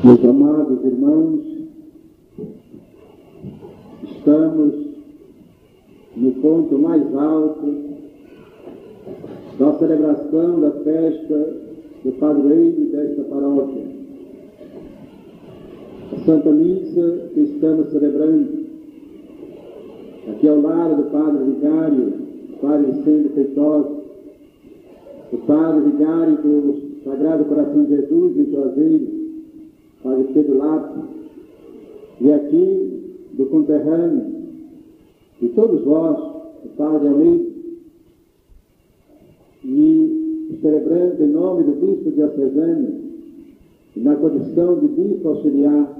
Meus amados irmãos, estamos no ponto mais alto da celebração da festa do padroeiro desta paróquia. A Santa Missa que estamos celebrando aqui ao lado do Padre Vigário, Padre Vicente Feitosa, o Padre Vigário do Sagrado Coração de Jesus em Juazeiro, Padre Pedro Lato, e aqui do conterrâneo de todos vós, o Padre Almeida, e celebrando em nome do Bispo diocesano e na condição de Bispo auxiliar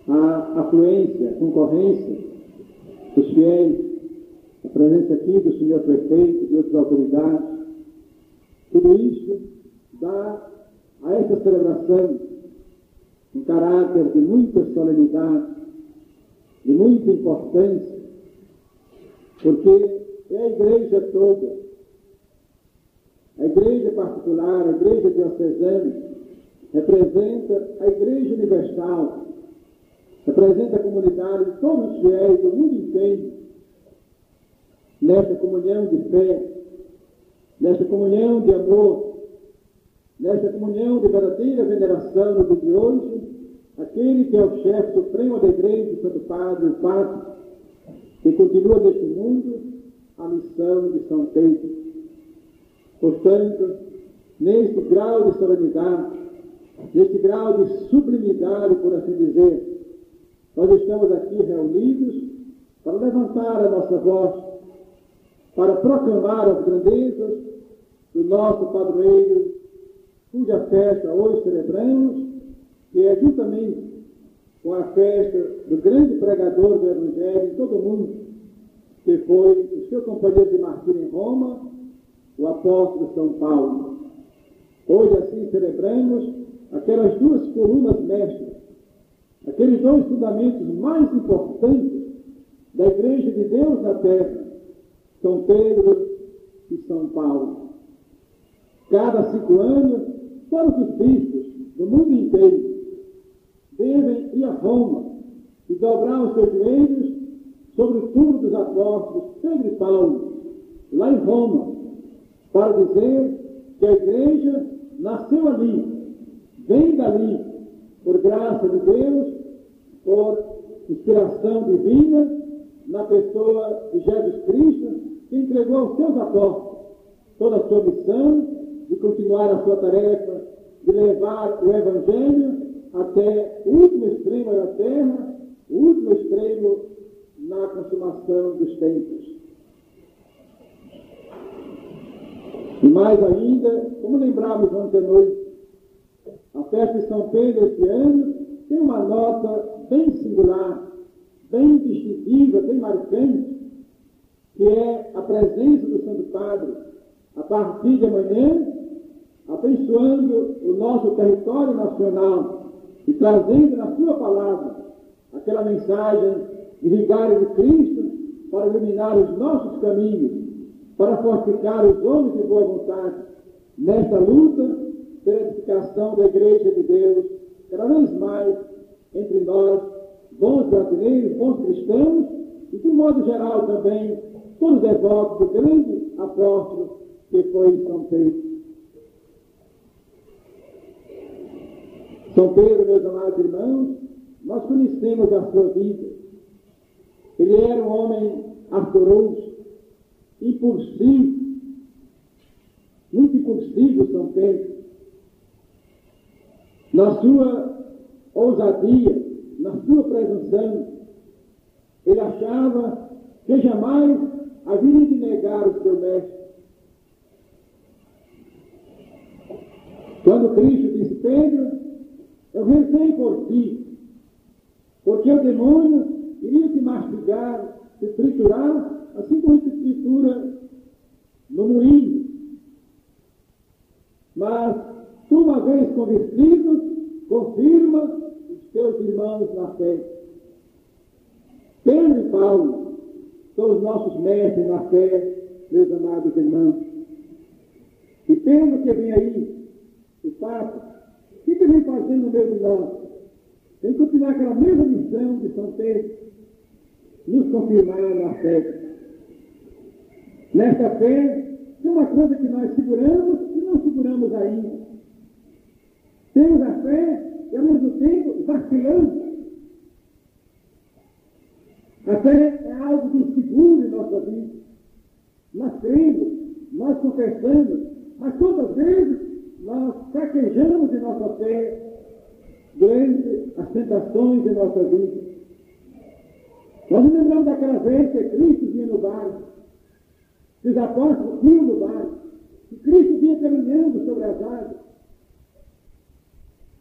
a afluência, a concorrência dos fiéis, a presença aqui do Senhor Prefeito e de outras autoridades. Tudo isso dá a esta celebração um caráter de muita solenidade, de muita importância, porque é a igreja toda, a igreja particular, a igreja diocesana, representa a igreja universal, representa a comunidade de todos os fiéis do mundo inteiro, nesta comunhão de fé, nesta comunhão de amor, nesta comunhão de verdadeira veneração no dia de hoje, aquele que é o chefe supremo da igreja, o Santo Padre, o Papa, que continua neste mundo a missão de São Pedro. Portanto, neste grau de solenidade, neste grau de sublimidade, por assim dizer, nós estamos aqui reunidos para levantar a nossa voz, para proclamar as grandezas do nosso padroeiro, cuja festa hoje celebramos, que é juntamente com a festa do grande pregador do Evangelho em todo o mundo, que foi o seu companheiro de martírio em Roma, o apóstolo São Paulo. Hoje assim celebramos aquelas duas colunas mestras, aqueles dois fundamentos mais importantes da Igreja de Deus na Terra, São Pedro e São Paulo. Cada 5 anos, todos os bispos do mundo inteiro devem ir a Roma e dobrar os seus joelhos sobre o túmulo dos apóstolos Pedro e Paulo, lá em Roma, para dizer que a igreja nasceu ali, vem dali, por graça de Deus, por inspiração divina, na pessoa de Jesus Cristo, que entregou aos seus apóstolos toda a sua missão de continuar a sua tarefa, de levar o Evangelho até o último extremo da terra, o último extremo na consumação dos tempos. E mais ainda, como lembramos ontem à noite, a festa de São Pedro este ano tem uma nota bem singular, bem distintiva, bem marcante, que é a presença do Santo Padre, a partir de amanhã, abençoando o nosso território nacional e trazendo na sua palavra aquela mensagem de vigário de Cristo para iluminar os nossos caminhos, para fortificar os homens de boa vontade nesta luta pela edificação da Igreja de Deus, cada vez mais entre nós, bons brasileiros, bons cristãos, e de modo geral também, todos devotos do grande apóstolo que foi São Pedro. São Pedro, meus amados irmãos, nós conhecemos a sua vida. Ele era um homem ardoroso, impulsivo, muito impulsivo, São Pedro. Na sua ousadia, na sua presunção, ele achava que jamais haveria de negar o seu mestre. Quando Cristo disse: Pedro, eu rezei por ti, porque o demônio iria te mastigar, te triturar, assim como se tritura no moinho. Mas tu, uma vez convertido, confirma os teus irmãos na fé. Pedro e Paulo são os nossos mestres na fé, meus amados irmãos. E Pedro, que vem aí, o Papa, que vem fazendo no meio de nós? Tem que continuar aquela mesma missão de São Pedro, nos confirmar na fé. Nesta fé, tem uma coisa que nós seguramos e não seguramos ainda. Temos a fé e, ao mesmo tempo, vacilamos. A fé é algo de inseguro em nossa vida. Nós cremos, nós confessamos, mas todas as vezes nós fraquejamos em nossa fé durante as tentações de nossa vida. Nós nos lembramos daquela vez que Cristo vinha no barco, que os apóstolos iam no barco, que Cristo vinha caminhando sobre as águas.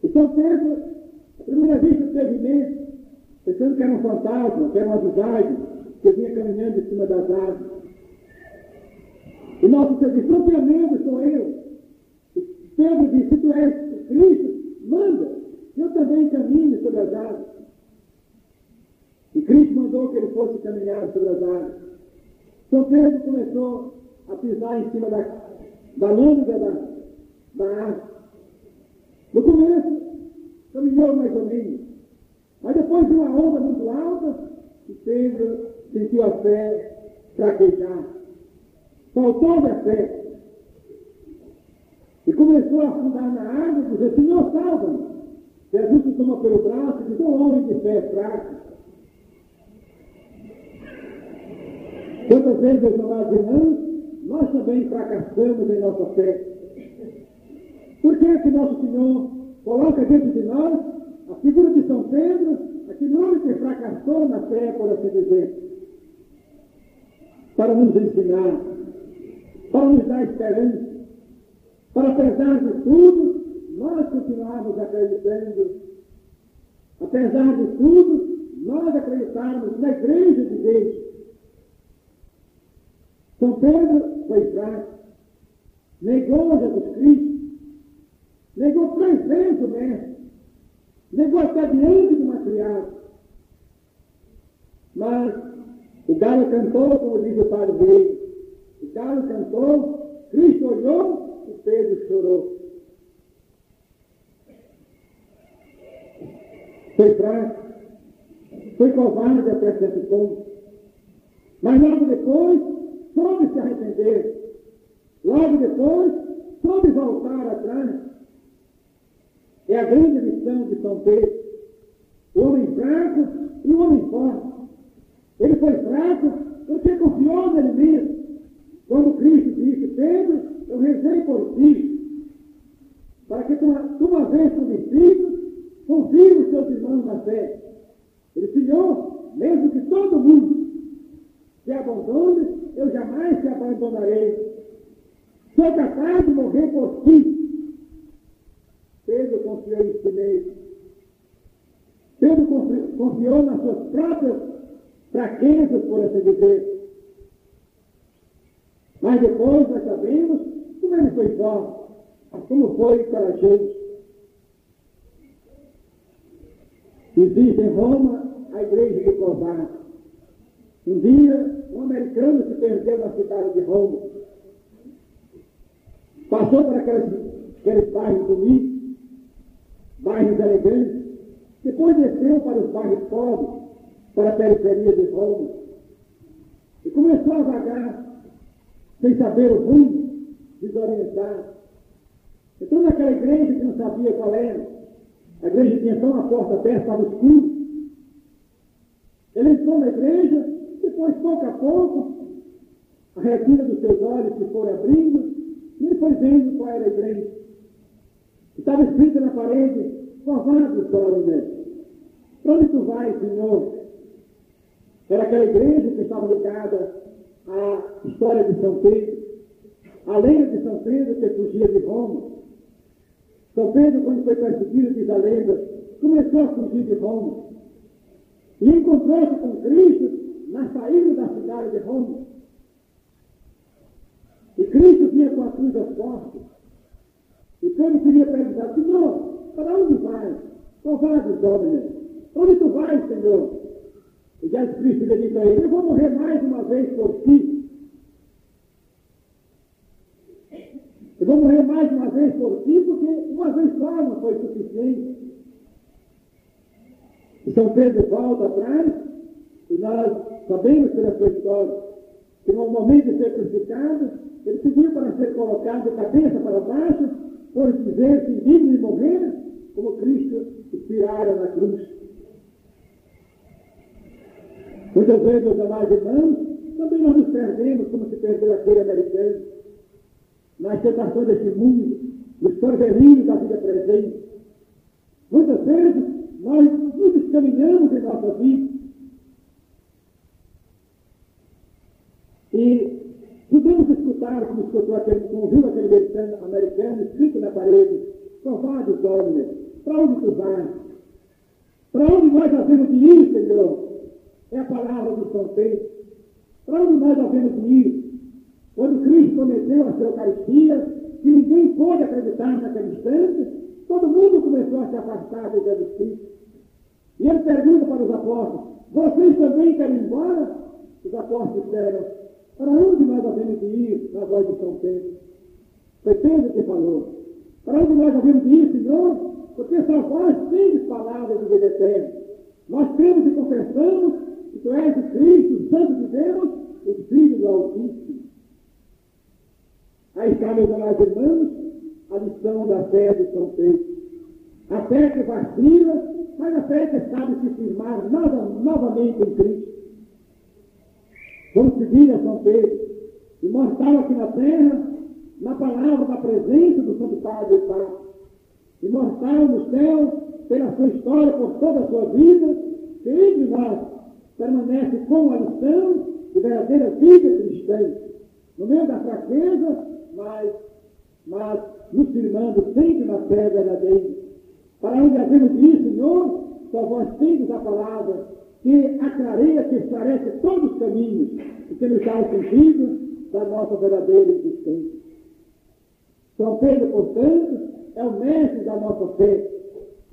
E São Pedro, a primeira vista, teve medo, pensando que era um fantasma, que era uma visagem, que vinha caminhando em cima das águas. E nosso Senhor disse: não tenha medo, sou eu. E Pedro disse: se tu és Cristo, manda, eu também caminho sobre as águas. E Cristo mandou que ele fosse caminhar sobre as águas. São Pedro começou a pisar em cima da lâmina da água. No começo, caminhou mais ou menos. Mas depois de uma onda muito alta, e Pedro sentiu a fé fraquejar. Faltou-lhe a fé. E começou a afundar na água e dizer: Senhor, salva-me. Jesus se toma pelo braço e diz: um homem de fé fraco. Quantas vezes, meus amados irmãos, nós também fracassamos em nossa fé. Por que é que nosso Senhor coloca dentro de nós a figura de São Pedro, aquele homem que fracassou na fé, por assim dizer, para nos ensinar, para nos dar esperança, para, apesar de tudo, nós continuarmos acreditando, apesar de tudo, nós acreditarmos na igreja de Deus. São Pedro foi fraco, negou Jesus Cristo, negou 3 vezes o mestre, negou até diante de uma criada. Mas o galo cantou, como diz o padre dele. O galo cantou, Cristo olhou e Pedro chorou. Foi fraco, foi covarde até certo ponto. Mas logo depois, soube se arrepender. Logo depois, soube voltar atrás. É a grande lição de São Pedro. O homem fraco e o homem forte. Ele foi fraco porque confiou nele mesmo. Quando Cristo disse: Pedro, eu rezei por ti, para que tu uma vez convencido, confie os teus irmãos na fé. Ele: Senhor, mesmo que todo mundo se abandone, eu jamais te abandonarei. Sou capaz de morrer por ti. Pedro confiou em si mesmo. Pedro confiou nas suas próprias fraquezas, por assim dizer. Mas depois nós sabemos como ele foi forte, como foi corajoso. Existe em Roma a igreja de covarde. Um dia, um americano se perdeu na cidade de Roma. Passou por aqueles bairros bonitos, bairros elegantes. Depois desceu para os bairros pobres, para a periferia de Roma. E começou a vagar, sem saber o rumo, desorientado. Entrou naquela igreja que não sabia qual era. A igreja tinha só uma porta aberta, estava escuro. Ele entrou na igreja, depois, pouco a pouco, a retina dos seus olhos se foi abrindo, e ele foi vendo qual era a igreja. Estava escrito na parede: covarde, Dorme. Para onde tu vais, Senhor? Era aquela igreja que estava ligada à história de São Pedro, a lenda de São Pedro que fugia de Roma. São Pedro, quando foi perseguido, diz a lenda, começou a fugir de Roma. E encontrou-se com Cristo na saída da cidade de Roma. E Cristo vinha com a cruz às costas. E Pedro queria perguntar: Senhor, para onde vais? Covarde, Dorme. Onde tu vais, Senhor? E já Cristo lhe disse a ele: eu vou morrer mais uma vez por ti. Eu vou vou morrer mais uma vez por ti, porque uma vez só não foi suficiente. E São Pedro volta atrás, e nós sabemos pela sua história, que no momento de ser crucificado, ele pediu para ser colocado de cabeça para baixo, por dizer-se digno de morrer, como Cristo expirara na cruz. Muitas vezes, meus amados irmãos, também nós nos perdemos, como se perdeu aquele americano, na aceitação desse mundo, nos sorvelinhos da vida presente. Muitas vezes, nós nos descaminhamos em nossa vida. E podemos escutar, como ouviu aquele americano escrito na parede, provados homens, para onde tu vais? Para onde nós havemos de ir, Senhor? É a palavra de São Pedro. Para onde nós havemos de ir? Quando Cristo prometeu a sua Eucaristia, que ninguém pôde acreditar naquele instante, todo mundo começou a se afastar de Jesus Cristo. E ele pergunta para os apóstolos, vocês também querem ir embora? Os apóstolos disseram, para onde nós havemos de ir? Na voz de São Pedro. Foi Pedro que falou. Para onde nós havemos de ir, Senhor? Porque só vós tendes palavras de vida eterna. Nós cremos e confessamos que tu és o Cristo, o Santo de Deus, o Filho do Altíssimo. Aí está, meus amados irmãos, a lição da fé de São Pedro. A fé que vacila, mas a fé que sabe se firmar novamente em Cristo. Vamos seguir a São Pedro, imortal aqui na terra, na palavra da presença do Santo Padre e Papa. Imortal no céu, pela sua história, por toda a sua vida, que entre nós permanece como a lição de verdadeira vida cristã. No meio da fraqueza, mas nos firmando sempre na fé verdadeira. Para onde havemos de ir, Senhor, só vós tendes a palavra que aclareia, que esclarece todos os caminhos e que nos dá o sentido da nossa verdadeira existência. São Pedro, portanto, é o mestre da nossa fé.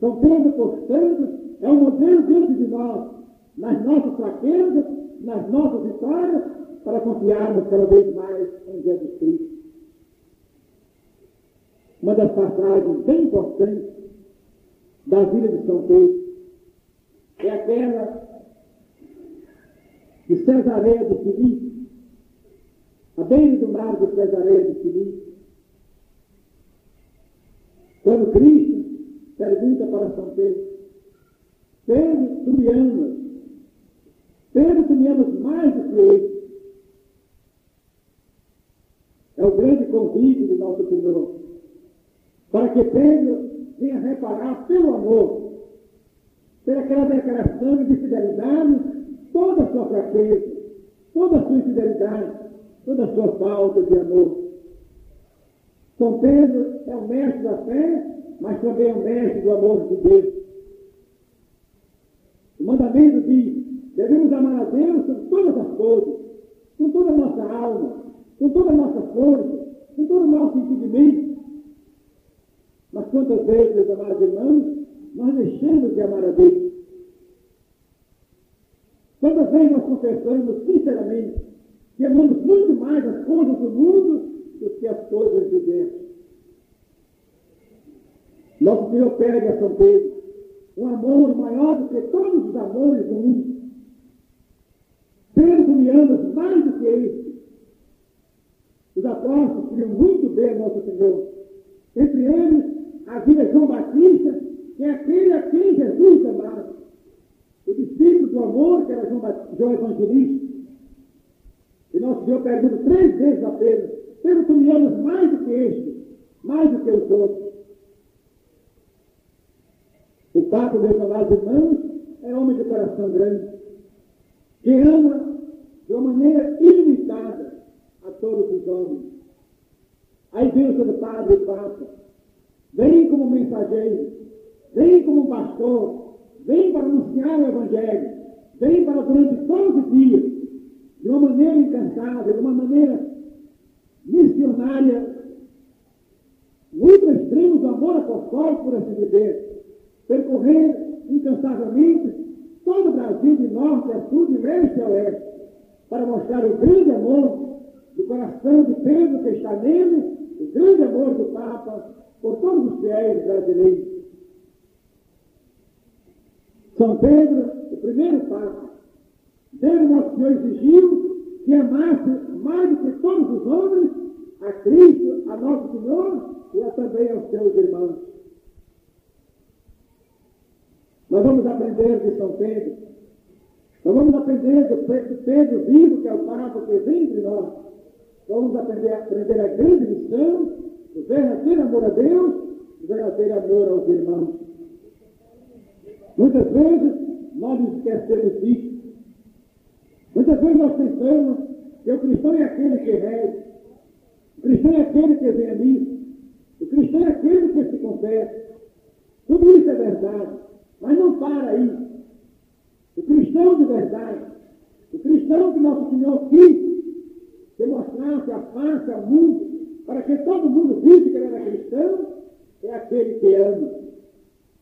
São Pedro, portanto, é o modelo diante de nós, nas nossas fraquezas, nas nossas vitórias, para confiarmos cada vez mais em Jesus Cristo. Uma das passagens bem importantes da vida de São Pedro é aquela de Cesareia de Filipe, à beira do mar de Cesareia de Filipe. Quando Cristo pergunta para São Pedro, Pedro, tu me amas? Pedro, tu me amas mais do que ele? É o grande convite de nosso Senhor, para que Pedro venha reparar pelo amor, pelaquela declaração de fidelidade, toda a sua fraqueza, toda a sua infidelidade, toda a sua falta de amor. São Pedro é o mestre da fé, mas também é o mestre do amor de Deus. O mandamento diz, devemos amar a Deus com todas as coisas, com toda a nossa alma, com toda a nossa força, com todo o nosso entendimento. Mas quantas vezes, meus amados irmãos, nós deixamos de amar a Deus? Quantas vezes nós confessamos sinceramente que amamos muito mais as coisas do mundo do que as coisas de Deus? Nosso Senhor pede a São Pedro um amor maior do que todos os amores do mundo. Pedro, me amas mais do que isso. Os apóstolos queriam muito bem a Nosso Senhor. Entre eles, havia João Batista, que é aquele a quem Jesus amava. O discípulo do amor, que era João Evangelista. E Nosso Senhor pergunta 3 vezes a Pedro, Pedro, tu me amas mais do que este, mais do que os outros. O Papa, meus amados irmãos, é homem de coração grande, que ama de uma maneira ilimitada a todos os homens. Aí vem o seu Padre e Papa, vem como mensageiro, vem como pastor, vem para anunciar o Evangelho, vem para durante todos os dias, de uma maneira incansável, de uma maneira missionária, muito extremo do amor apostólico, por assim dizer, percorrer incansavelmente todo o Brasil, de norte a sul, de leste a oeste, para mostrar o grande amor do coração de Pedro que está nele, o grande amor do Papa por todos os fiéis brasileiros. São Pedro, o primeiro Papa, dele Nosso Senhor exigiu que amasse mais do que todos os homens a Cristo, a Nosso Senhor e também aos seus irmãos. Nós vamos aprender de São Pedro. Nós vamos aprender do Pedro vivo, que é o Papa que vem entre nós. Vamos aprender a grande missão, o verdadeiro amor a Deus, o verdadeiro amor aos irmãos. Muitas vezes nós nos esquecemos disso. Muitas vezes nós pensamos que o cristão é aquele que reza, o cristão é aquele que vem à missa, o cristão é aquele que se confessa. Tudo isso é verdade, mas não para aí. O cristão de verdade, o cristão que Nosso Senhor quis que mostrasse a face ao mundo, para que todo mundo visse que ele era cristão, é aquele que ama,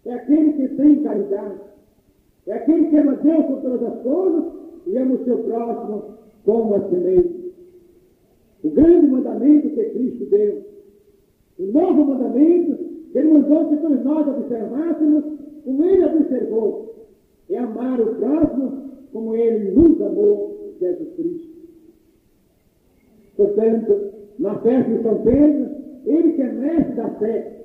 é aquele que tem caridade, é aquele que ama Deus por todas as coisas e ama o seu próximo como a si mesmo. O grande mandamento que Cristo deu, o novo mandamento que Ele mandou que todos nós observássemos como Ele observou, é amar o próximo como Ele nos amou, Jesus Cristo. Portanto, na festa de São Pedro, Ele que é mestre da fé,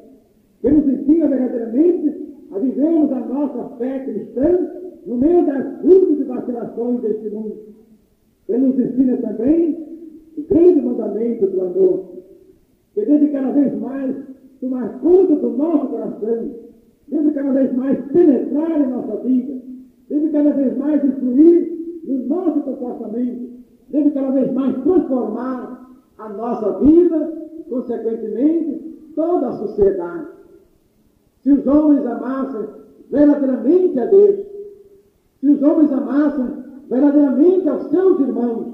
que nos ensina verdadeiramente a vivermos a nossa fé cristã no meio das dúvidas e vacilações deste mundo. Ele nos ensina também o grande mandamento do amor, que deve cada vez mais tomar conta do nosso coração, deve cada vez mais penetrar em nossa vida, deve cada vez mais influir no nosso comportamento, deve cada vez mais transformar a nossa vida e, consequentemente, toda a sociedade. Se os homens amassem verdadeiramente a Deus, se os homens amassem verdadeiramente aos seus irmãos,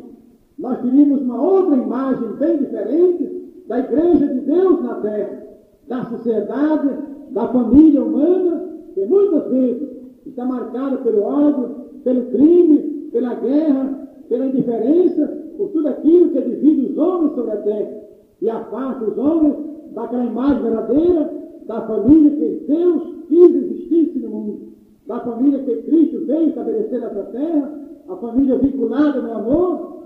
nós teríamos uma outra imagem bem diferente da Igreja de Deus na Terra, da sociedade, da família humana, que muitas vezes está marcada pelo ódio, pelo crime, pela guerra, pela indiferença, por tudo aquilo que divide os homens sobre a terra e afasta os homens daquela imagem verdadeira da família que Deus quis existisse no mundo, da família que Cristo veio estabelecer nessa terra, a família vinculada no amor,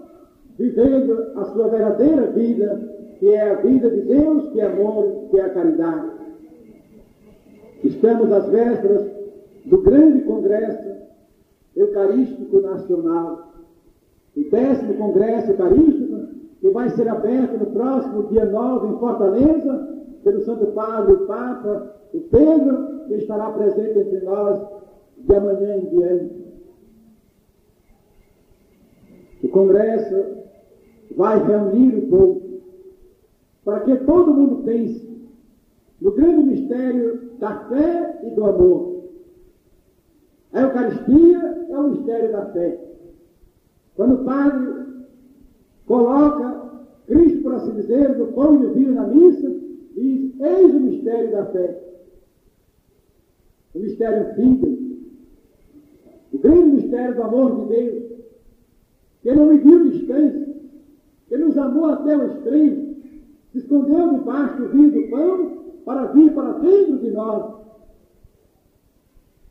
vivendo a sua verdadeira vida, que é a vida de Deus, que é amor, que é a caridade. Estamos às vésperas do grande Congresso Eucarístico Nacional, o 10º Congresso Eucarístico, que vai ser aberto no próximo dia 9 em Fortaleza, pelo Santo Padre, o Papa, o Pedro, que estará presente entre nós de amanhã em diante. O Congresso vai reunir o povo para que todo mundo pense no grande mistério da fé e do amor. A Eucaristia é o mistério da fé. Quando o Padre coloca Cristo, por assim dizer, do pão e do vinho na missa, diz: eis o mistério da fé. O mistério fide, o grande mistério do amor de Deus, que não mediu distância, que nos amou até o extremo, se escondeu debaixo do vinho do pão para vir para dentro de nós.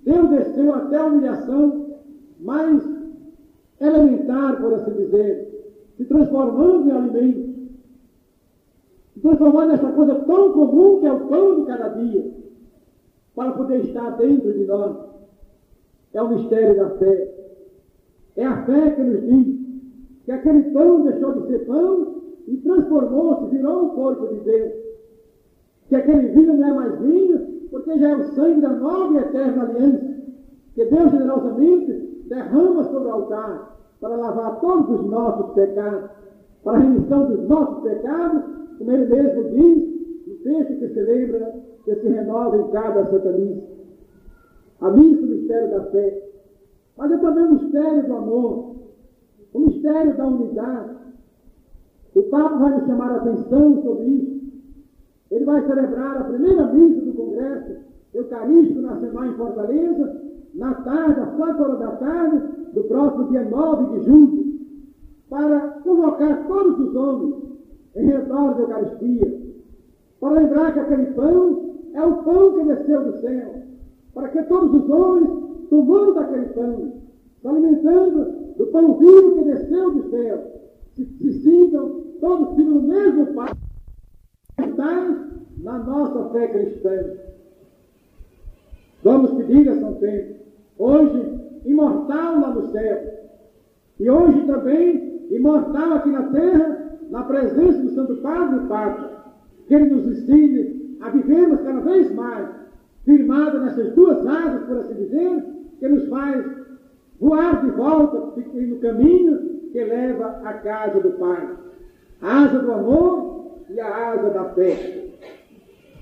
Deus desceu até a humilhação mais elementar, por assim dizer, se transformando em alimento, se transformando nessa coisa tão comum que é o pão de cada dia, para poder estar dentro de nós. É o mistério da fé. É a fé que nos diz que aquele pão deixou de ser pão e transformou-se, virou o corpo de Deus. Que aquele vinho não é mais vinho, porque já é o sangue da nova e eterna aliança, que Deus generosamente derrama sobre o altar para lavar todos os nossos pecados, para a remissão dos nossos pecados, como Ele mesmo diz no texto que se lembra, que se renova em cada Santa Missa. A missa, o mistério da fé, mas é também o mistério do amor, o mistério da unidade. O Papa vai nos chamar a atenção sobre isso. Ele vai celebrar a primeira missa do Congresso Eucarístico Nacional em Fortaleza, na tarde, às 4 da tarde, do próximo dia 9 de julho, para convocar todos os homens em redor da Eucaristia, para lembrar que aquele pão é o pão que desceu do céu, para que todos os homens, tomando daquele pão, se alimentando do pão vivo que desceu do céu, se sintam todos filhos do mesmo Pai, na nossa fé cristã. Vamos pedir a São Pedro, hoje imortal lá no céu, e hoje também imortal aqui na terra, na presença do Santo Padre e Papa, que ele nos ensine a vivermos cada vez mais, firmados nessas duas asas, por assim dizer, que nos faz voar de volta no caminho que leva à casa do Pai. A asa do amor e a asa da fé.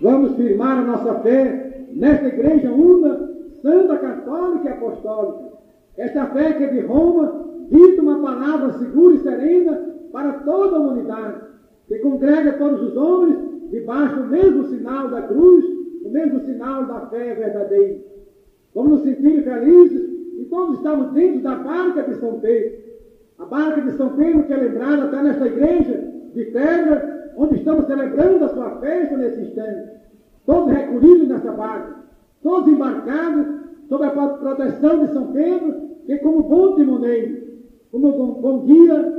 Vamos firmar a nossa fé nesta igreja una, santa, católica e apostólica. Esta fé que é de Roma dita uma palavra segura e serena para toda a humanidade, que congrega todos os homens debaixo do mesmo sinal da cruz, o mesmo sinal da fé verdadeira. Vamos nos sentir felizes e todos estamos dentro da barca de São Pedro. A barca de São Pedro que é lembrada até nesta igreja de pedra, onde estamos celebrando a sua festa nesse instante. Todos recolhidos nessa barca, todos embarcados sob a proteção de São Pedro, que como bom timoneiro, como bom guia,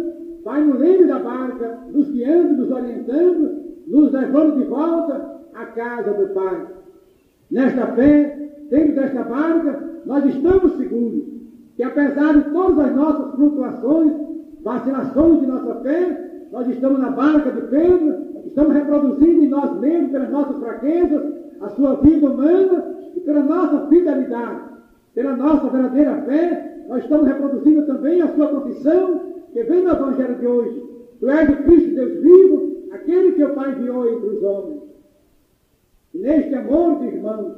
vai no leme da barca, nos guiando, nos orientando, nos levando de volta à casa do Pai. Nesta fé, dentro desta barca, nós estamos seguros que apesar de todas as nossas flutuações, vacilações de nossa fé, nós estamos na barca de Pedro, estamos reproduzindo em nós mesmos, pelas nossas fraquezas, a sua vida humana e pela nossa fidelidade, pela nossa verdadeira fé, nós estamos reproduzindo também a sua confissão, que vem no Evangelho de hoje. Tu és o Cristo Deus vivo, aquele que o Pai enviou entre os homens. E neste amor de irmãos,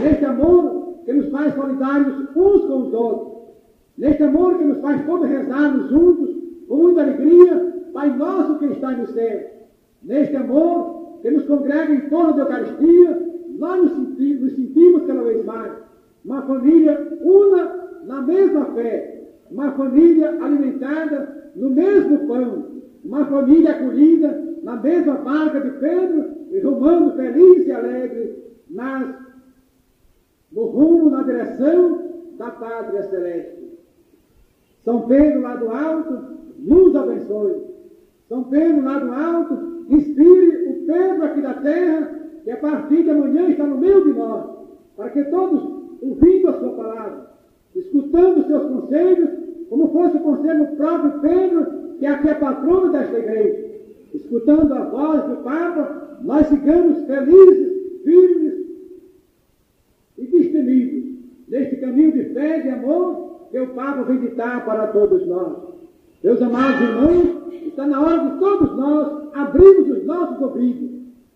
neste amor que nos faz solidários uns com os outros, neste amor que nos faz todos rezarmos juntos, com muita alegria, Pai nosso que está no céu, neste amor que nos congrega em torno da Eucaristia, nós nos sentimos cada vez mais uma família una na mesma fé, uma família alimentada no mesmo pão, uma família acolhida na mesma barca de Pedro, e rumando feliz e alegre no rumo, na direção da Pátria Celeste. São Pedro lá do alto nos abençoe. São Pedro lá do alto inspire o Pedro aqui da terra, que a partir de amanhã está no meio de nós, para que todos, ouvindo a sua palavra, escutando os seus conselhos, como fosse o conselho do próprio Pedro, que aqui é patrono desta igreja, escutando a voz do Papa, nós sigamos felizes, firmes e destemidos neste caminho de fé e de amor que o Papa vem ditar para todos nós. Meus amados irmãos, está na hora de todos nós abrirmos os nossos ouvidos,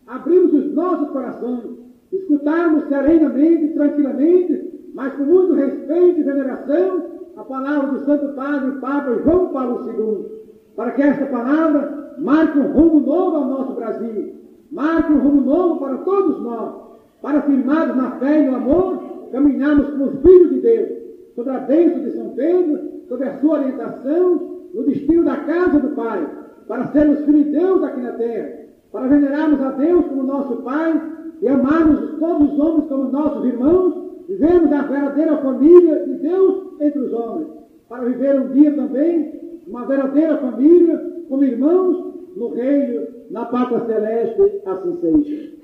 abrirmos os nossos corações, escutarmos serenamente, tranquilamente, mas com muito respeito e veneração, a palavra do Santo Padre e Papa João Paulo II, para que esta palavra marque um rumo novo ao nosso Brasil, marque um rumo novo para todos nós, para firmados na fé e no amor, caminharmos como filhos de Deus, sob a bênção de São Pedro, sob a sua orientação, no destino da casa do Pai, para sermos filhos de Deus aqui na terra, para venerarmos a Deus como nosso Pai e amarmos todos os homens como nossos irmãos, vivermos a verdadeira família de Deus entre os homens, para viver um dia também uma verdadeira família, como irmãos, no reino, na Pátria Celeste, assim seja.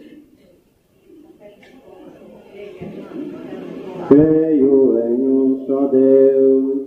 Creio em um só Deus,